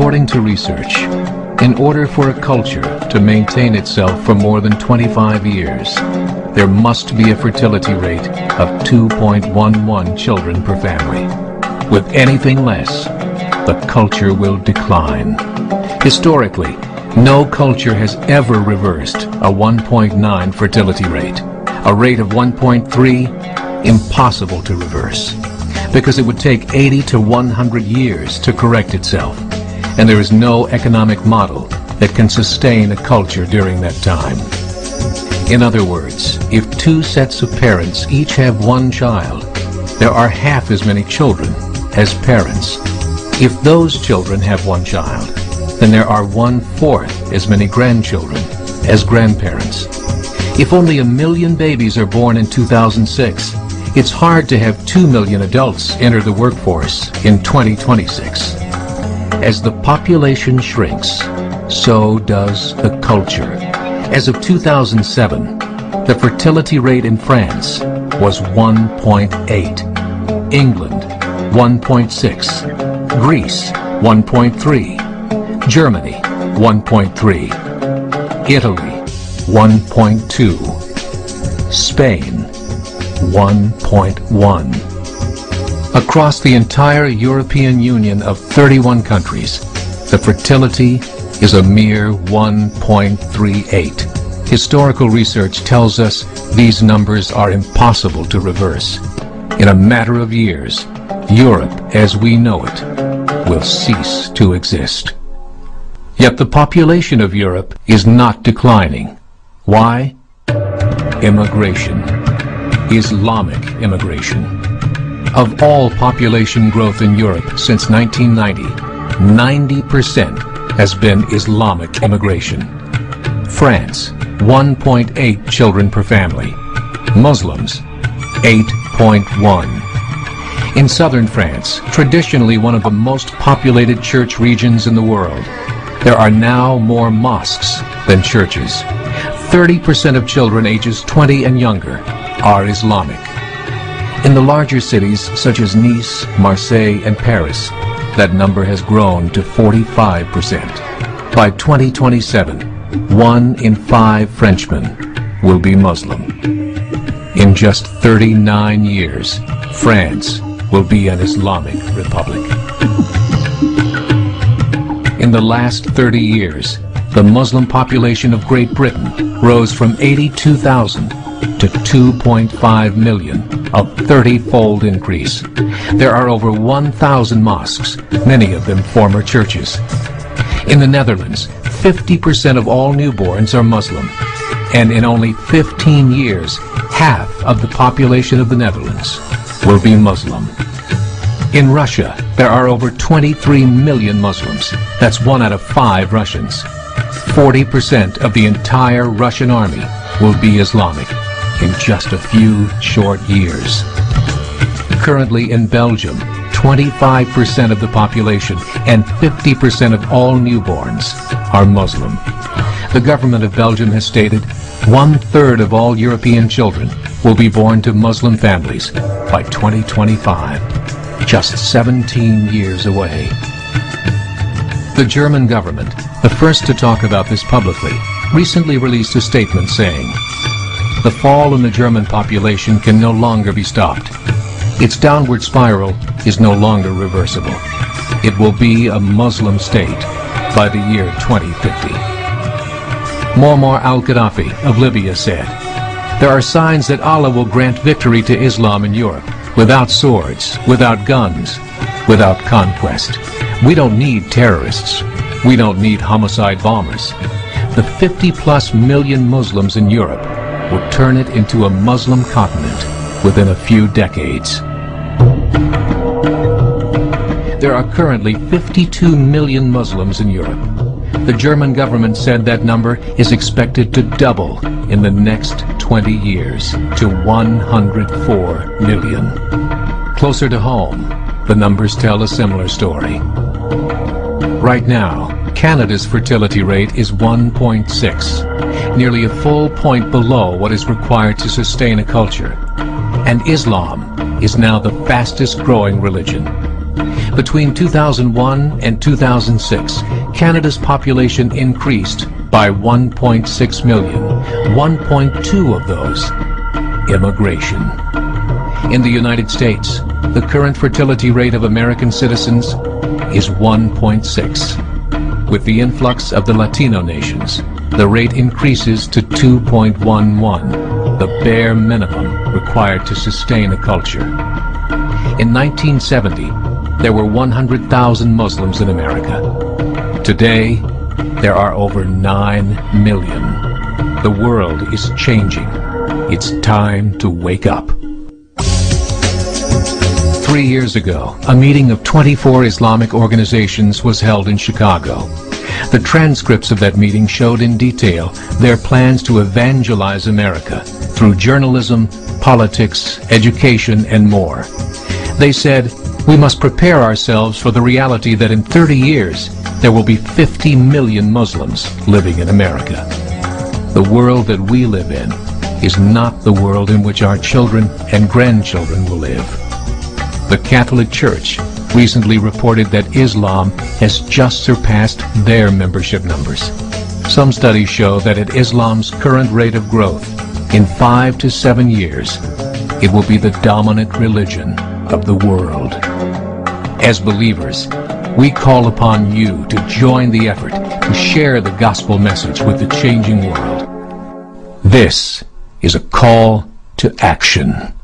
According to research, in order for a culture to maintain itself for more than 25 years, there must be a fertility rate of 2.11 children per family. With anything less, the culture will decline. Historically, no culture has ever reversed a 1.9 fertility rate. A rate of 1.3, impossible to reverse, because it would take 80 to 100 years to correct itself, and there is no economic model that can sustain a culture during that time. In other words, if two sets of parents each have one child, there are half as many children as parents. If those children have one child, then there are 1/4 as many grandchildren as grandparents. If only 1 million babies are born in 2006, it's hard to have 2 million adults enter the workforce in 2026. As the population shrinks, so does the culture. As of 2007, the fertility rate in France was 1.8, England 1.6, Greece 1.3, Germany 1.3, Italy 1.2, Spain 1.1. Across the entire European Union of 31 countries, the fertility is a mere 1.38. Historical research tells us these numbers are impossible to reverse. In a matter of years, Europe as we know it will cease to exist. Yet the population of Europe is not declining. Why? Immigration. Islamic immigration. Of all population growth in Europe since 1990, 90% has been Islamic immigration. France, 1.8 children per family. Muslims, 8.1. In southern France, traditionally one of the most populated church regions in the world, there are now more mosques than churches. 30% of children ages 20 and younger are Islamic. In the larger cities such as Nice, Marseille, and Paris, that number has grown to 45%. By 2027, 1 in 5 Frenchmen will be Muslim. In just 39 years, France will be an Islamic republic. In the last 30 years, the Muslim population of Great Britain rose from 82,000 to 2.5 million, a 30-fold increase. There are over 1,000 mosques, many of them former churches. In the Netherlands, 50% of all newborns are Muslim, and in only 15 years, half of the population of the Netherlands will be Muslim. In Russia, there are over 23 million Muslims. That's 1 out of 5 Russians. 40% of the entire Russian army will be Islamic in just a few short years. Currently in Belgium, 25% of the population and 50% of all newborns are Muslim. The government of Belgium has stated 1/3 of all European children will be born to Muslim families by 2025, just 17 years away. The German government, the first to talk about this publicly, recently released a statement saying, "The fall in the German population can no longer be stopped. Its downward spiral is no longer reversible. It will be a Muslim state by the year 2050. Muammar al-Gaddafi of Libya said, "There are signs that Allah will grant victory to Islam in Europe, without swords, without guns, without conquest. We don't need terrorists. We don't need homicide bombers. The 50+ million Muslims in Europe will turn it into a Muslim continent within a few decades." There are currently 52 million Muslims in Europe. The German government said that number is expected to double in the next 20 years to 104 million. Closer to home, the numbers tell a similar story. Right now, Canada's fertility rate is 1.6, nearly a full point below what is required to sustain a culture. And Islam is now the fastest growing religion. Between 2001 and 2006, Canada's population increased by 1.6 million, 1.2 of those immigration. In the United States, the current fertility rate of American citizens is 1.6. With the influx of the Latino nations, the rate increases to 2.11, the bare minimum required to sustain a culture. In 1970, there were 100,000 Muslims in America. Today, there are over 9 million. The world is changing. It's time to wake up. 3 years ago, a meeting of 24 Islamic organizations was held in Chicago. The transcripts of that meeting showed in detail their plans to evangelize America through journalism, politics, education, and more. They said, we must prepare ourselves for the reality that in 30 years, there will be 50 million Muslims living in America. The world that we live in is not the world in which our children and grandchildren will live. The Catholic Church recently reported that Islam has just surpassed their membership numbers. Some studies show that at Islam's current rate of growth, in 5 to 7 years, it will be the dominant religion of the world. As believers, we call upon you to join the effort to share the gospel message with the changing world. This is a call to action.